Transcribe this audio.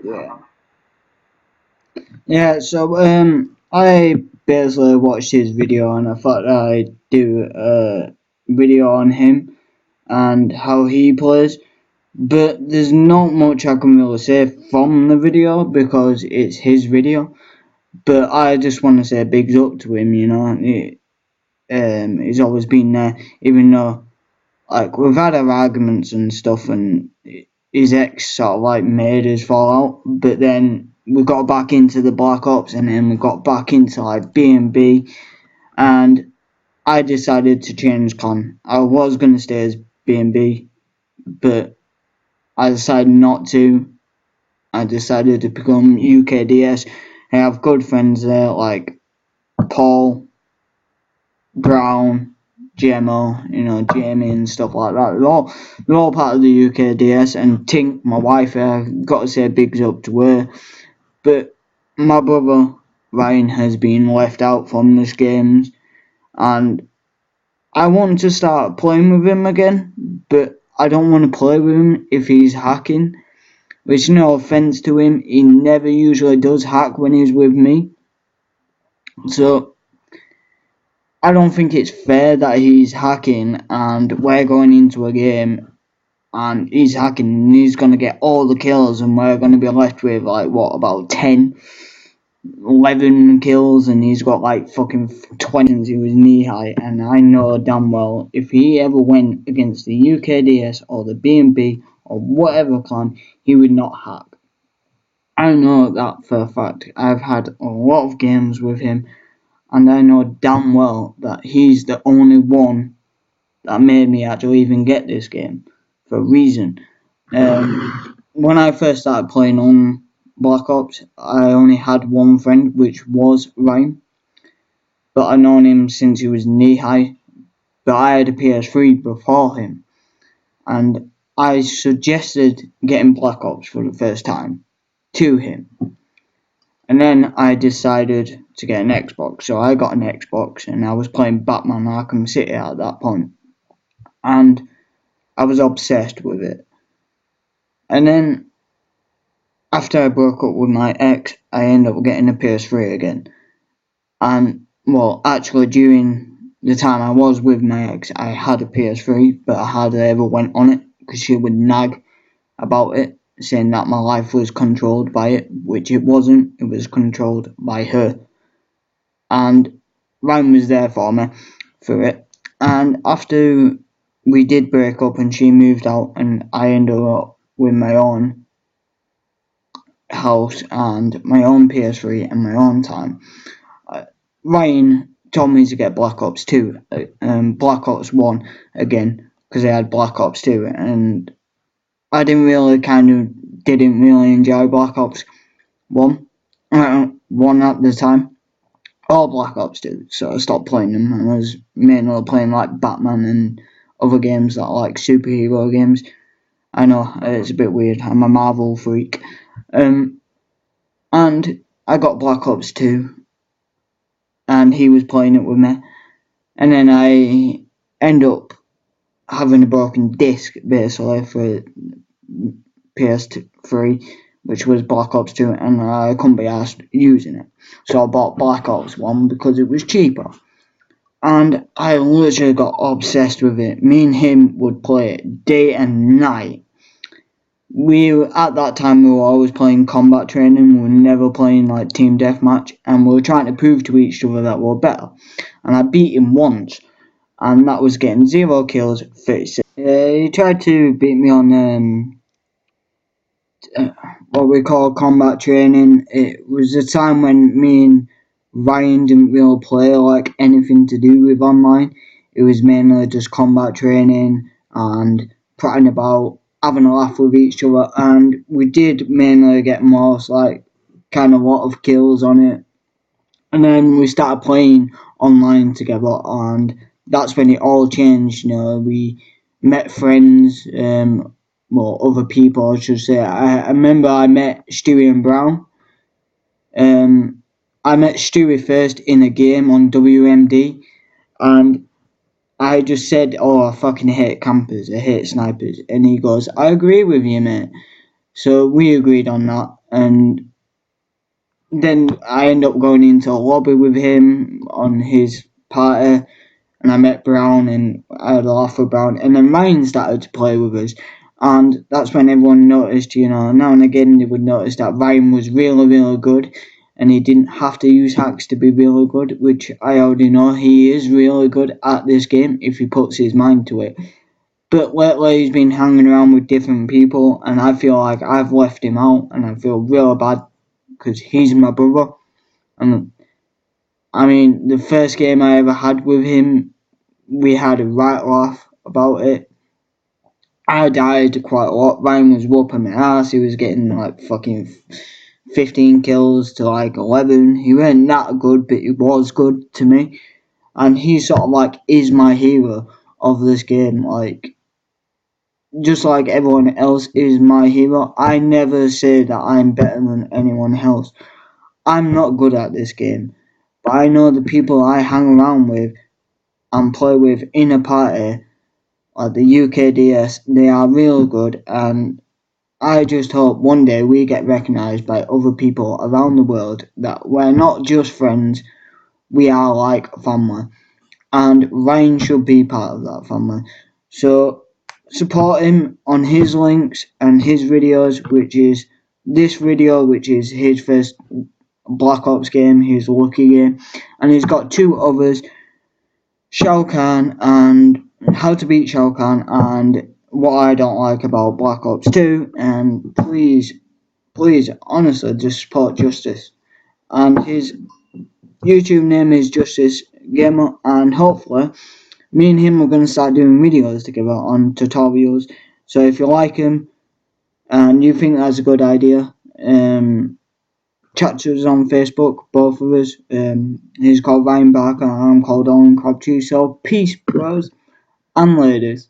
Yeah. Yeah, so I basically watched his video and I thought I'd do a video on him and how he plays. But there's not much I can really say from the video because it's his video. But I just want to say bigs up to him, you know. He's always been there, even though like we've had our arguments and stuff, and his ex sort of like made us fall out. But then we got back into the Black Ops, and then we got back into like B&B, and I decided to change con. I was gonna stay as B&B, but I decided not to. I decided to become UKDS. I have good friends there like Paul, Brown, GMO, you know, Jamie and stuff like that. They're all part of the UKDS, and Tink, my wife, got to say bigs up to her. But my brother Ryan has been left out from this games, and I want to start playing with him again, but I don't want to play with him if he's hacking. Which, no offense to him, he never usually does hack when he's with me. So I don't think it's fair that he's hacking and we're going into a game and he's hacking and he's going to get all the kills and we're going to be left with like what, about 10, 11 kills, and he's got like fucking 20 since he was knee high. And I know damn well if he ever went against the UKDS or the B&B or whatever clan, he would not hack. I know that for a fact. I've had a lot of games with him, and I know damn well that he's the only one that made me actually even get this game for a reason. When I first started playing on Black Ops, I only had one friend, which was Ryan, but I'd known him since he was knee high. But I had a PS3 before him, and I suggested getting Black Ops for the first time to him. And then I decided to get an Xbox, so I got an Xbox and I was playing Batman Arkham City at that point. And I was obsessed with it. And then after I broke up with my ex, I ended up getting a PS3 again. And well, actually during the time I was with my ex, I had a PS3, but I hardly ever went on it because she would nag about it, saying that my life was controlled by it, which it wasn't. It was controlled by her. And Ryan was there for me for it. And after we did break up and she moved out and I ended up with my own house and my own PS3 and my own time, Ryan told me to get Black Ops 2, Black Ops 1 again, because I had Black Ops 2, and I didn't really enjoy Black Ops 1, 1 at the time, or Black Ops 2, so I stopped playing them, and I was mainly playing like Batman and other games that are like superhero games. I know, it's a bit weird, I'm a Marvel freak. And I got Black Ops 2, and he was playing it with me, and then I end up having a broken disc basically for PS3, which was Black Ops 2, and I couldn't be asked using it, so I bought Black Ops 1 because it was cheaper, and I literally got obsessed with it. Me and him would play it day and night. At that time we were always playing combat training, we were never playing like team deathmatch, and we were trying to prove to each other that we were better. And I beat him once, and that was getting 0 kills, 36. He tried to beat me on what we call combat training. It was a time when me and Ryan didn't really play like anything to do with online. It was mainly just combat training and prattling about, having a laugh with each other, and we did mainly get most like kind of lot of kills on it. And then we started playing online together, and that's when it all changed. You know, we met friends, other people I should say. I remember I met Stewie and Brown. I met Stewie first in a game on WMD, and I just said, "Oh, I fucking hate campers. I hate snipers." And he goes, "I agree with you, mate. So we agreed on that, and then I ended up going into a lobby with him on his party, and I met Brown, and I had a laugh with Brown, and then Ryan started to play with us, and that's when everyone noticed, now and again they would notice that Ryan was really, really good, and he didn't have to use hacks to be really good, which I already know he is really good at this game if he puts his mind to it. But lately he's been hanging around with different people, and I feel like I've left him out, and I feel real bad because he's my brother. And I mean, the first game I ever had with him, we had a right laugh about it. I died quite a lot. Ryan was whooping my ass. He was getting like fucking 15 kills to like 11. He wasn't that good, but he was good to me. And he sort of like is my hero of this game. Like, just like everyone else is my hero, I never say that I'm better than anyone else. I'm not good at this game, but I know the people I hang around with and play with in a party, like the UKDS, they are real good, and I just hope one day we get recognised by other people around the world that we're not just friends, we are like family. And Ryan should be part of that family. So support him on his links and his videos, which is this video, which is his first Black Ops game, his lucky game, and he's got two others, Shao Kahn and How to Beat Shao Kahn, and What I Don't Like About Black Ops 2. And please, honestly, just support Justice. And his YouTube name is Justice Gamer, and hopefully me and him are going to start doing videos together on tutorials. So if you like him and you think that's a good idea, chat to us on Facebook, both of us. He's called Ryan Barker and I'm called Owen Crabtree. So peace, bros and ladies.